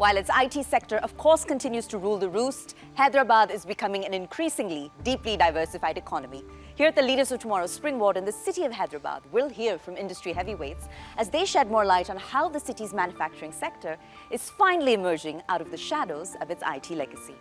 While its IT sector, of course, continues to rule the roost, Hyderabad is becoming an increasingly deeply diversified economy. Here at the Leaders of Tomorrow's Springboard in the city of Hyderabad, we'll hear from industry heavyweights as they shed more light on how the city's manufacturing sector is finally emerging out of the shadows of its IT legacy.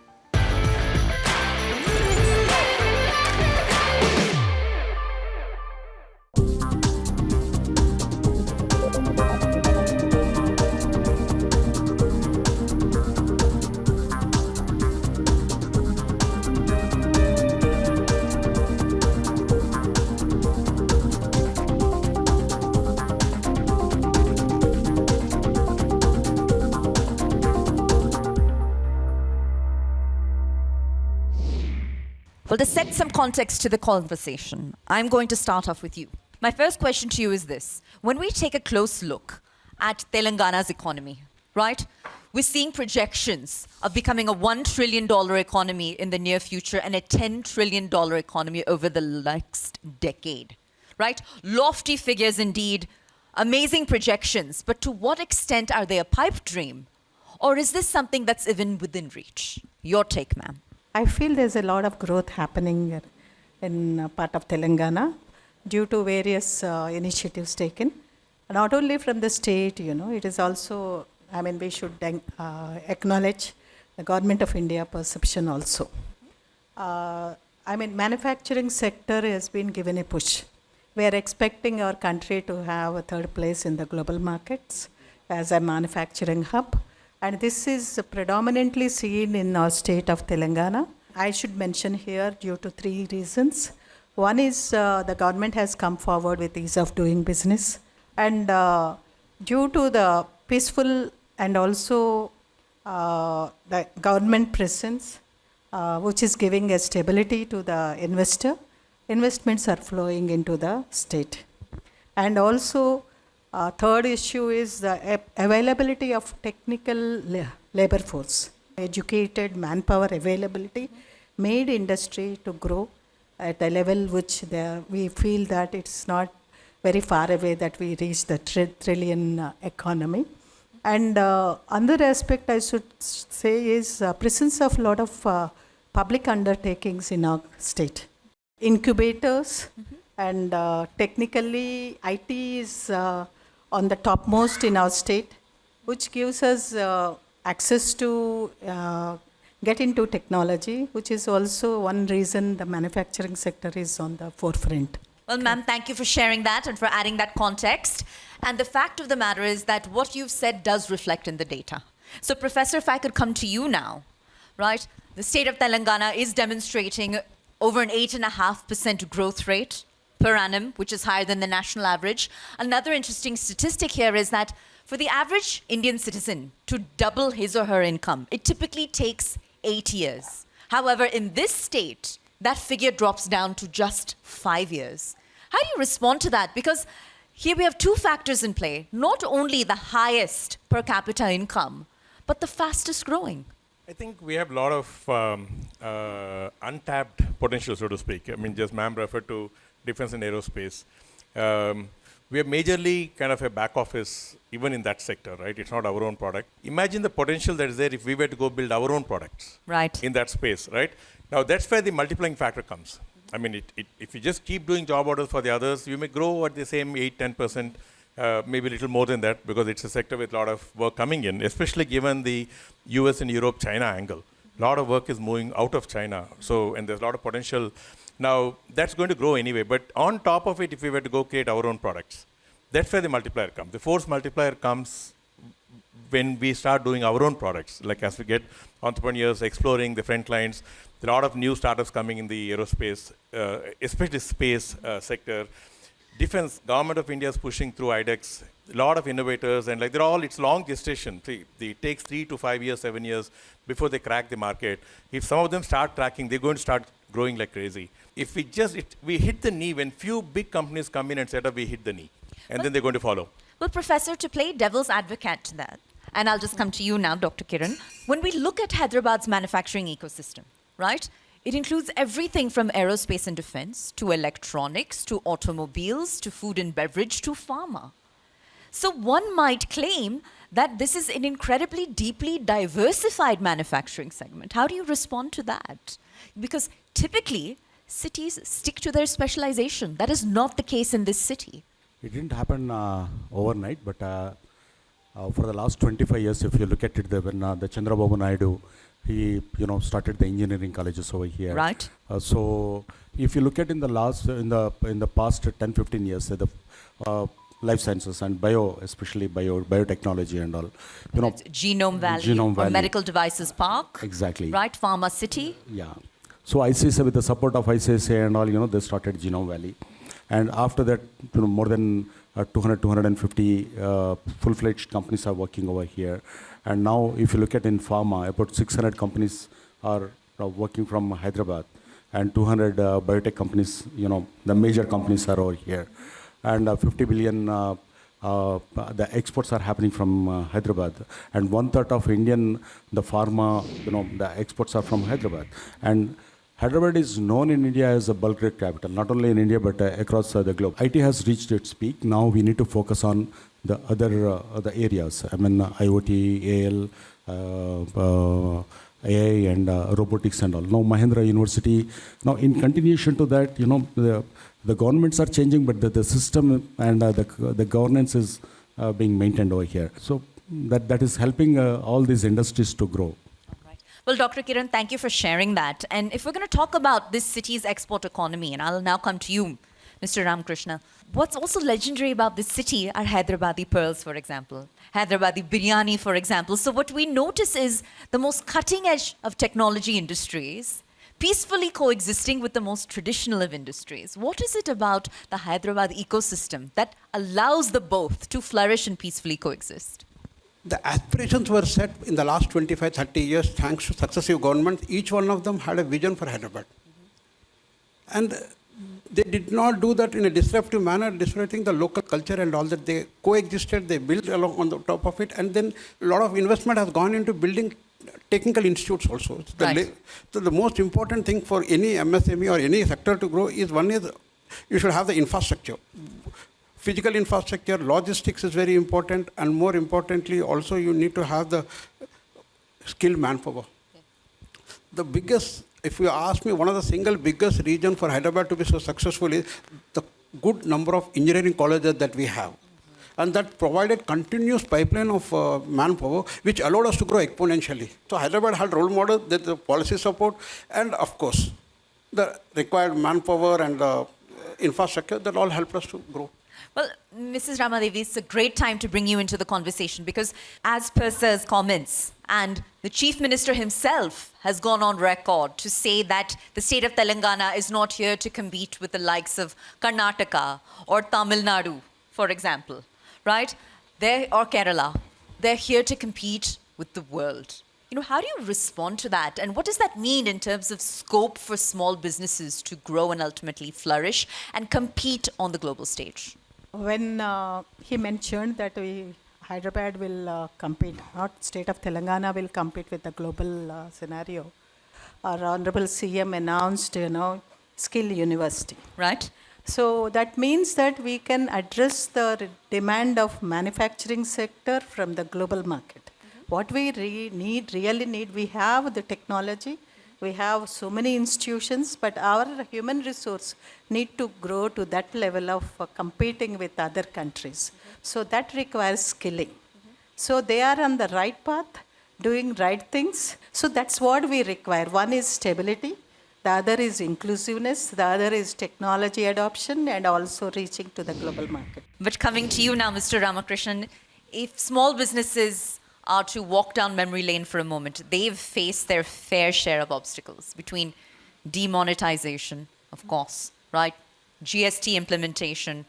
Well, to set some context to the conversation, I'm going to start off with you. My first question to you is this. When we take a close look at Telangana's economy, right, we're seeing projections of becoming a $1 trillion economy in the near future and a $10 trillion economy over the next decade, right? Lofty figures indeed, amazing projections, but to what extent are they a pipe dream? Or is this something that's even within reach? Your take, ma'am. I feel there's a lot of growth happening in part of Telangana due to various initiatives taken. Not only from the state, it is also, we should acknowledge the Government of India perception also. Manufacturing sector has been given a push. We are expecting our country to have a third place in the global markets as a manufacturing hub. And this is predominantly seen in our state of Telangana. I should mention here due to three reasons. One is the government has come forward with ease of doing business. And due to the peaceful and also the government presence, which is giving a stability to the investor, investments are flowing into the state. And also, third issue is the availability of technical labor force. Educated manpower availability made industry to grow at a level which we feel that it's not very far away that we reach the trillion economy. And another aspect I should say is presence of a lot of public undertakings in our state. Incubators and technically IT is on the topmost in our state, which gives us access to get into technology, which is also one reason the manufacturing sector is on the forefront. Well, ma'am, thank you for sharing that and for adding that context. And the fact of the matter is that what you've said does reflect in the data. So, Professor, if I could come to you now, right? The state of Telangana is demonstrating over an 8.5% growth rate per annum, which is higher than the national average. Another interesting statistic here is that for the average Indian citizen to double his or her income, it typically takes 8 years. However, in this state, that figure drops down to just 5 years. How do you respond to that? Because here we have two factors in play, not only the highest per capita income, but the fastest growing. I think we have a lot of untapped potential, so to speak. Just ma'am referred to defense and aerospace. We are majorly kind of a back office, even in that sector, right? It's not our own product. Imagine the potential that is there if we were to go build our own products in that space, right? Now, that's where the multiplying factor comes. If you just keep doing job orders for the others, you may grow at the same 8-10%, maybe a little more than that, because it's a sector with a lot of work coming in, especially given the US and Europe, China angle. A lot of work is moving out of China, and there's a lot of potential. Now, that's going to grow anyway, but on top of it, if we were to go create our own products, that's where the multiplier comes. The force multiplier comes when we start doing our own products, like as we get entrepreneurs exploring the front lines, a lot of new startups coming in the aerospace, especially space sector. Defense, Government of India is pushing through IDEX, a lot of innovators, and it's long gestation. It takes 3 to 5 years, 7 years before they crack the market. If some of them start cracking, they're going to start growing like crazy. If we hit the knee, when few big companies come in and set up, we hit the knee. And then they're going to follow. Well, Professor, to play devil's advocate to that, and I'll just come to you now, Dr. Kiron. When we look at Hyderabad's manufacturing ecosystem, right? It includes everything from aerospace and defense to electronics to automobiles to food and beverage to pharma. So one might claim that this is an incredibly deeply diversified manufacturing segment. How do you respond to that? Because typically, cities stick to their specialization. That is not the case in this city. It didn't happen overnight, but for the last 25 years, if you look at it, when the Chandrababu Naidu, he started the engineering colleges over here. Right. So if you look at in the past 10-15 years, the life sciences and especially biotechnology and all, It's Genome Valley, or Medical Devices Park. Exactly. Right, Pharma City. Yeah. So ICICI, with the support of ICICI and all, they started Genome Valley. And after that, more than 250 full-fledged companies are working over here. And now, if you look at in pharma, about 600 companies are working from Hyderabad, and 200 biotech companies, the major companies are over here. And 50 billion, the exports are happening from Hyderabad. And 1/3 of the pharma, the exports are from Hyderabad. And Hyderabad is known in India as a bulk rate capital, not only in India but across the globe. IT has reached its peak. Now we need to focus on the other areas. I mean, IoT, AL, AI, and robotics and all. Now Mahendra University. Now in continuation to that, the governments are changing, but the system and the governance is being maintained over here. So that is helping all these industries to grow. Well, Dr. Kiron, thank you for sharing that. And if we're going to talk about this city's export economy, and I'll now come to you, Mr. Ramkrishna, what's also legendary about this city are Hyderabadi pearls, for example, Hyderabadi biryani, for example. So what we notice is the most cutting edge of technology industries peacefully coexisting with the most traditional of industries. What is it about the Hyderabad ecosystem that allows the both to flourish and peacefully coexist? The aspirations were set in the last 25, 30 years thanks to successive governments. Each one of them had a vision for Hyderabad. And they did not do that in a disruptive manner, disrupting the local culture and all that. They coexisted, they built along on the top of it, and then a lot of investment has gone into building technical institutes also. So the most important thing for any MSME or any sector to grow is you should have the infrastructure. Physical infrastructure, logistics is very important, and more importantly, also you need to have the skilled manpower. Okay. The biggest, if you ask me, one of the single biggest reason for Hyderabad to be so successful is the good number of engineering colleges that we have. And that provided continuous pipeline of manpower, which allowed us to grow exponentially. So Hyderabad had role models, the policy support, and of course, the required manpower and infrastructure that all helped us to grow. Well, Mrs. Rama Devi, it's a great time to bring you into the conversation because as per Sir's comments, and the Chief Minister himself has gone on record to say that the state of Telangana is not here to compete with the likes of Karnataka or Tamil Nadu, for example, right? Or Kerala. They're here to compete with the world. How do you respond to that? And what does that mean in terms of scope for small businesses to grow and ultimately flourish and compete on the global stage? When he mentioned that Hyderabad will compete, not state of Telangana will compete with the global scenario, our Honorable CM announced, Skill University. Right. So that means that we can address the demand of manufacturing sector from the global market. Mm-hmm. What we really need, we have the technology, we have so many institutions, but our human resource need to grow to that level of competing with other countries. So that requires skilling. So they are on the right path, doing right things. So that's what we require. One is stability, the other is inclusiveness, the other is technology adoption, and also reaching to the global market. But coming to you now, Mr. Ramakrishnan, if small businesses are to walk down memory lane for a moment, they've faced their fair share of obstacles between demonetization, of course, right? GST implementation,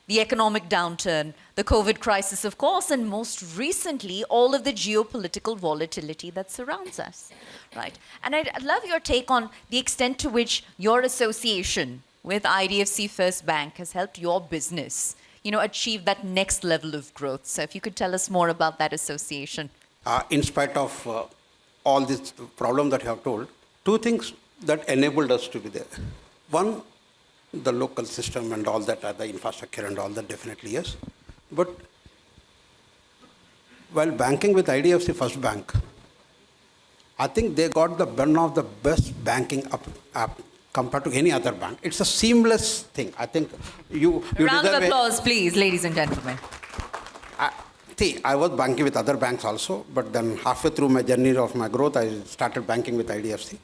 the economic downturn, the COVID crisis, of course, and most recently, all of the geopolitical volatility that surrounds us, right? And I'd love your take on the extent to which your association with IDFC First Bank has helped your business achieve that next level of growth. So if you could tell us more about that association. In spite of all this problem that you have told, two things that enabled us to be there. One, the local system and all that, the infrastructure and all that, definitely yes. But While banking with IDFC First Bank, I think they got one of the best banking app compared to any other bank. It's a seamless thing. I think you Round of applause, please, ladies and gentlemen. See, I was banking with other banks also, but then halfway through my journey of my growth, I started banking with IDFC.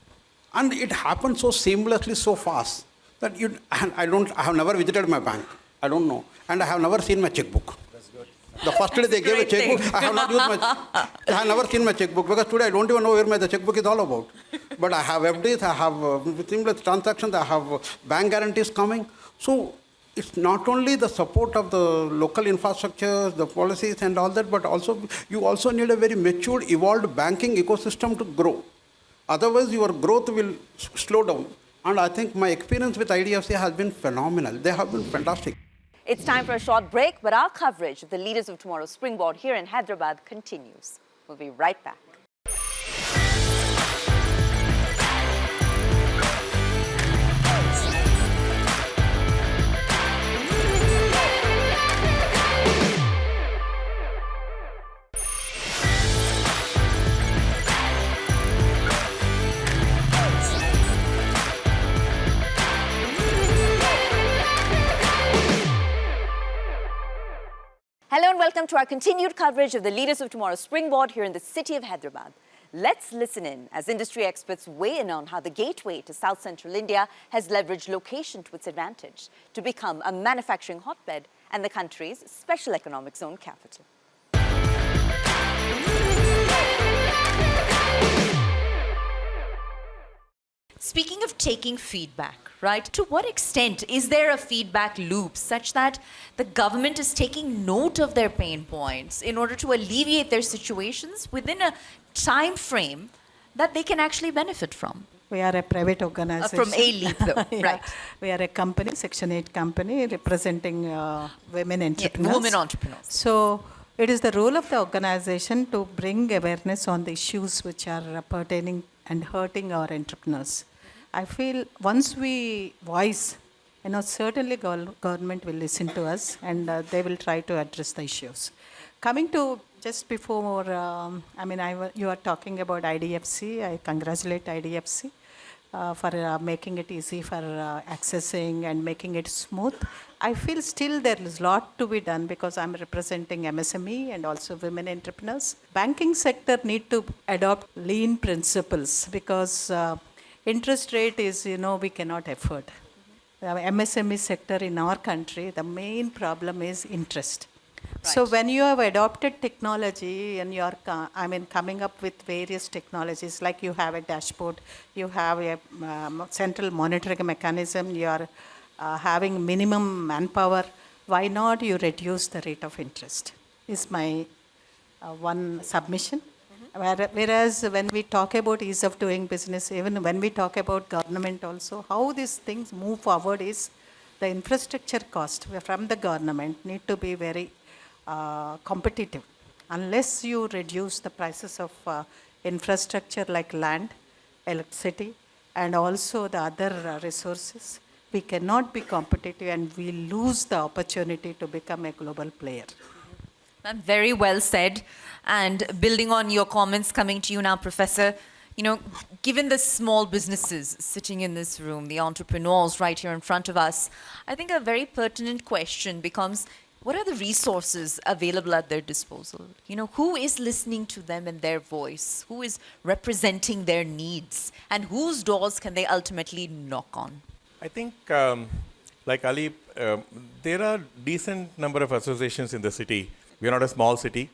And it happened so seamlessly, so fast, that I have never visited my bank. I don't know. And I have never seen my checkbook. The first day they gave a checkbook, I have never seen my checkbook, because today I don't even know where the checkbook is all about. But I have FDs, I have seamless transactions, I have bank guarantees coming. So it's not only the support of the local infrastructure, the policies and all that, but also you also need a very matured, evolved banking ecosystem to grow. Otherwise, your growth will slow down. And I think my experience with IDFC has been phenomenal. They have been fantastic. It's time for a short break, but our coverage of the leaders of tomorrow's Springboard here in Hyderabad continues. We'll be right back. Hello and welcome to our continued coverage of the leaders of tomorrow's Springboard here in the city of Hyderabad. Let's listen in as industry experts weigh in on how the gateway to South Central India has leveraged location to its advantage to become a manufacturing hotbed and the country's special economic zone capital. Speaking of taking feedback, right? To what extent is there a feedback loop such that the government is taking note of their pain points in order to alleviate their situations within a time frame that they can actually benefit from? We are a private organization. From a leap, though, Yeah. right? We are a company, Section 8 company, representing women entrepreneurs. Women entrepreneurs. So it is the role of the organization to bring awareness on the issues which are pertaining and hurting our entrepreneurs. I feel once we voice, certainly government will listen to us and they will try to address the issues. Coming to just before, you are talking about IDFC. I congratulate IDFC for making it easy for accessing and making it smooth. I feel still there is a lot to be done because I'm representing MSME and also women entrepreneurs. Banking sector need to adopt lean principles because interest rate is, we cannot afford. The MSME sector in our country, the main problem is interest. Right. So when you have adopted technology and you are, coming up with various technologies, like you have a dashboard, you have a central monitoring mechanism, you are having minimum manpower, why not you reduce the rate of interest? Is my one submission. Whereas when we talk about ease of doing business, even when we talk about government also, how these things move forward is the infrastructure cost from the government need to be very competitive. Unless you reduce the prices of infrastructure like land, electricity, and also the other resources, we cannot be competitive and we lose the opportunity to become a global player. Very well said. And building on your comments, coming to you now, Professor, given the small businesses sitting in this room, the entrepreneurs right here in front of us, I think a very pertinent question becomes, what are the resources available at their disposal? Who is listening to them and their voice? Who is representing their needs? And whose doors can they ultimately knock on? I think, like Ali, there are decent number of associations in the city. We are not a small city,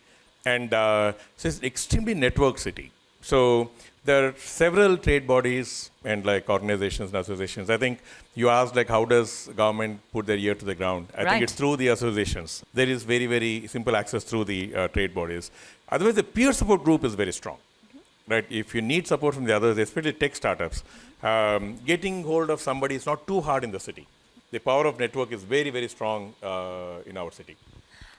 and so it's extremely networked city. So there are several trade bodies and like organizations and associations. I think you asked how does government put their ear to the ground? I think it's through the associations. There is very, very simple access through the trade bodies. Otherwise, the peer support group is very strong. Right? If you need support from the others, especially tech startups, getting hold of somebody is not too hard in the city. The power of network is very, very strong in our city.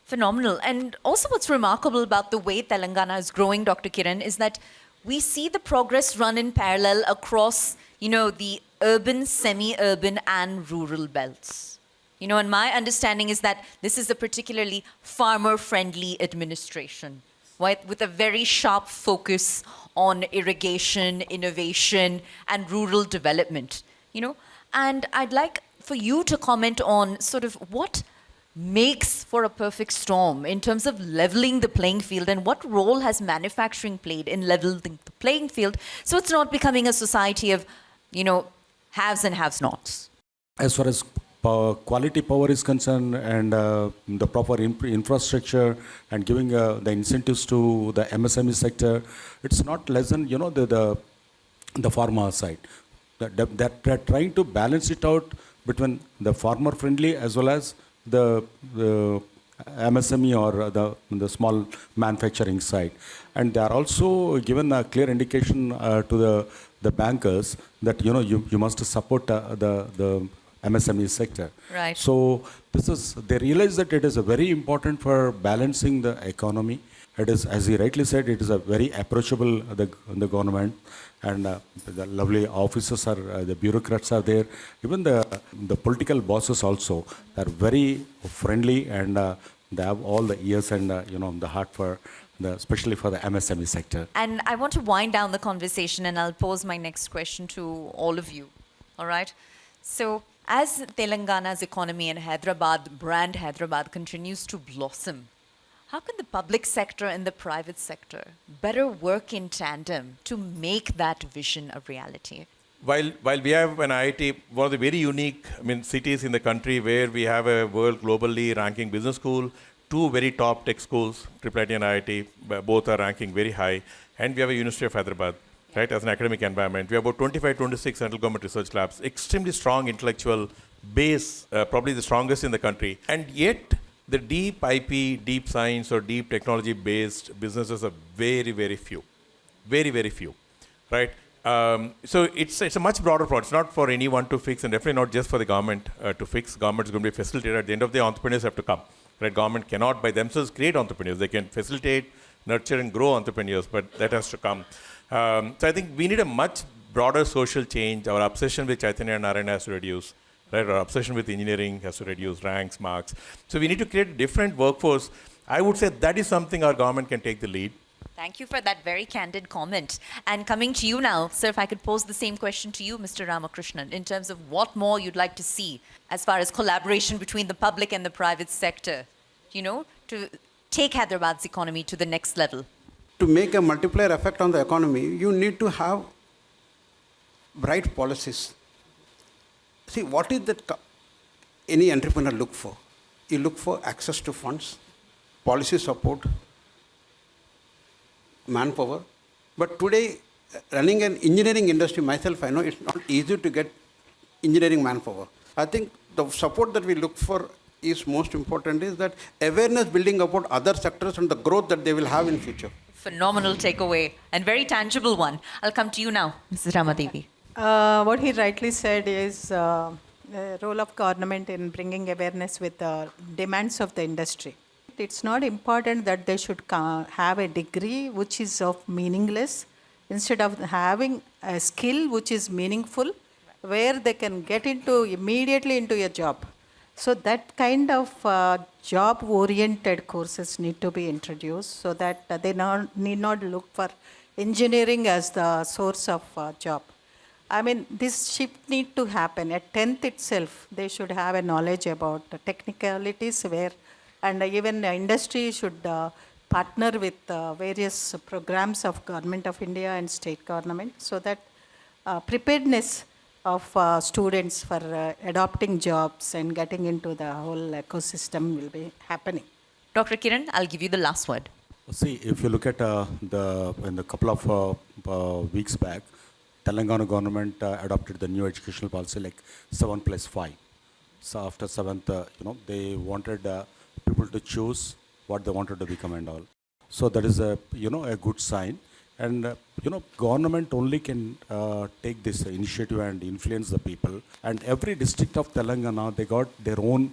Phenomenal. And also what's remarkable about the way Telangana is growing, Dr. Kiran, is that we see the progress run in parallel across, the urban, semi-urban and rural belts. And my understanding is that this is a particularly farmer-friendly administration. right, with a very sharp focus on irrigation, innovation, and rural development, you know. And I'd like for you to comment on sort of what makes for a perfect storm in terms of leveling the playing field, and what role has manufacturing played in leveling the playing field so it's not becoming a society of, you know, haves and have-nots. As far as quality power is concerned, and the proper infrastructure and giving the incentives to the MSME sector, it's not less than, you know, the farmer side. That they're trying to balance it out between the farmer friendly as well as the MSME or the small manufacturing side. And they are also given a clear indication to the bankers that, you know, you must support the MSME sector. Right. So they realize that it is a very important for balancing the economy. It is, as he rightly said, it is a very approachable, the government, and the lovely officers are, the bureaucrats are there. Even the political bosses also, they are very friendly, and they have all the ears and, you know, the heart for especially for the MSME sector. And I want to wind down the conversation, and I'll pose my next question to all of you. All right? So, as Telangana's economy and brand Hyderabad continues to blossom, how can the public sector and the private sector better work in tandem to make that vision a reality? While we have an IIT, one of the very unique, cities in the country where we have a world globally ranking business school, two very top tech schools, IIIT and IIT, both are ranking very high, and we have a University of Hyderabad, right, as an academic environment. We have about 25, 26 central government research labs, extremely strong intellectual base, probably the strongest in the country, and yet the deep IP, deep science, or deep technology-based businesses are very, very few. Very, very few, right? So it's a much broader problem. It's not for anyone to fix, and definitely not just for the government to fix. Government is going to be a facilitator. At the end of the day, entrepreneurs have to come. Right? Government cannot by themselves create entrepreneurs. They can facilitate, nurture, and grow entrepreneurs, but that has to come. So I think we need a much broader social change. Our obsession with Chaitanya and Narayana has to reduce. Right? Our obsession with engineering has to reduce ranks, marks. So we need to create a different workforce. I would say that is something our government can take the lead. Thank you for that very candid comment. And coming to you now, sir, if I could pose the same question to you, Mr. Ramakrishnan, in terms of what more you'd like to see as far as collaboration between the public and the private sector, you know, to take Hyderabad's economy to the next level. To make a multiplier effect on the economy, you need to have bright policies. See, what is that any entrepreneur look for? You look for access to funds, policy support, manpower. But today, running an engineering industry myself, I know it's not easy to get engineering manpower. I think the support that we look for is most important is that awareness building about other sectors and the growth that they will have in future. Phenomenal takeaway and very tangible one. I'll come to you now, Mrs. Rama Devi. What he rightly said is the role of government in bringing awareness with the demands of the industry. It's not important that they should have a degree which is of meaningless, instead of having a skill which is meaningful, where they can get immediately into a job. So that kind of job-oriented courses need to be introduced so that they need not look for engineering as the source of job. I mean, this shift need to happen. At 10th itself, they should have a knowledge about the technicalities and even the industry should partner with various programs of Government of India and state government so that preparedness of students for adopting jobs and getting into the whole ecosystem will be happening. Dr. Kiran, I'll give you the last word. See, if you look at in the couple of weeks back, Telangana government adopted the new educational policy like 7+5. So after 7th, they wanted people to choose what they wanted to become and all. So that is a good sign. And government only can take this initiative and influence the people. And every district of Telangana, they got their own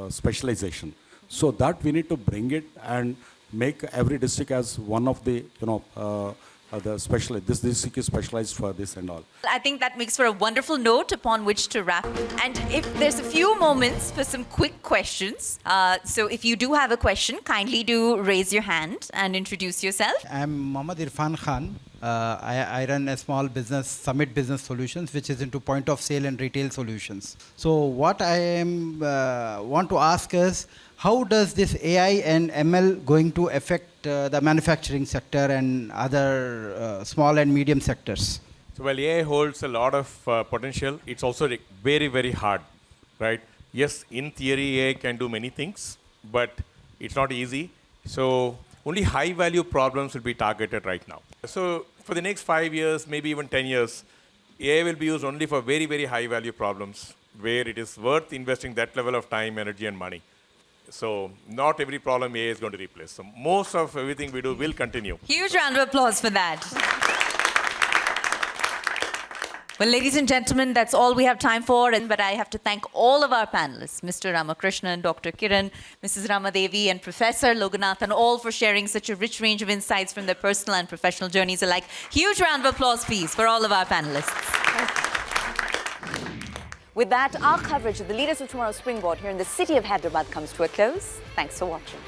specialization. So that we need to bring it and make every district as one of the this is specialized for this and all. I think that makes for a wonderful note upon which to wrap. And if there's a few moments for some quick questions, so if you do have a question, kindly do raise your hand and introduce yourself. I'm Mohammad Irfan Khan. I run a small business, Summit Business Solutions, which is into point of sale and retail solutions. So what I want to ask is, how does this AI and ML going to affect the manufacturing sector and other small and medium sectors? So while AI holds a lot of potential, it's also very, very hard, right? Yes, in theory, AI can do many things, but it's not easy. So only high-value problems will be targeted right now. So for the next 5 years, maybe even 10 years, AI will be used only for very, very high-value problems where it is worth investing that level of time, energy, and money. So not every problem AI is going to replace. So most of everything we do will continue. Huge round of applause for that. Well, ladies and gentlemen, that's all we have time for. But I have to thank all of our panelists, Mr. Ramakrishnan, Dr. Kiron, Mrs. Rama Devi, and Professor Loganathan, all for sharing such a rich range of insights from their personal and professional journeys alike. Huge round of applause, please, for all of our panelists. With that, our coverage of the Leaders of Tomorrow Springboard here in the city of Hyderabad comes to a close. Thanks for watching.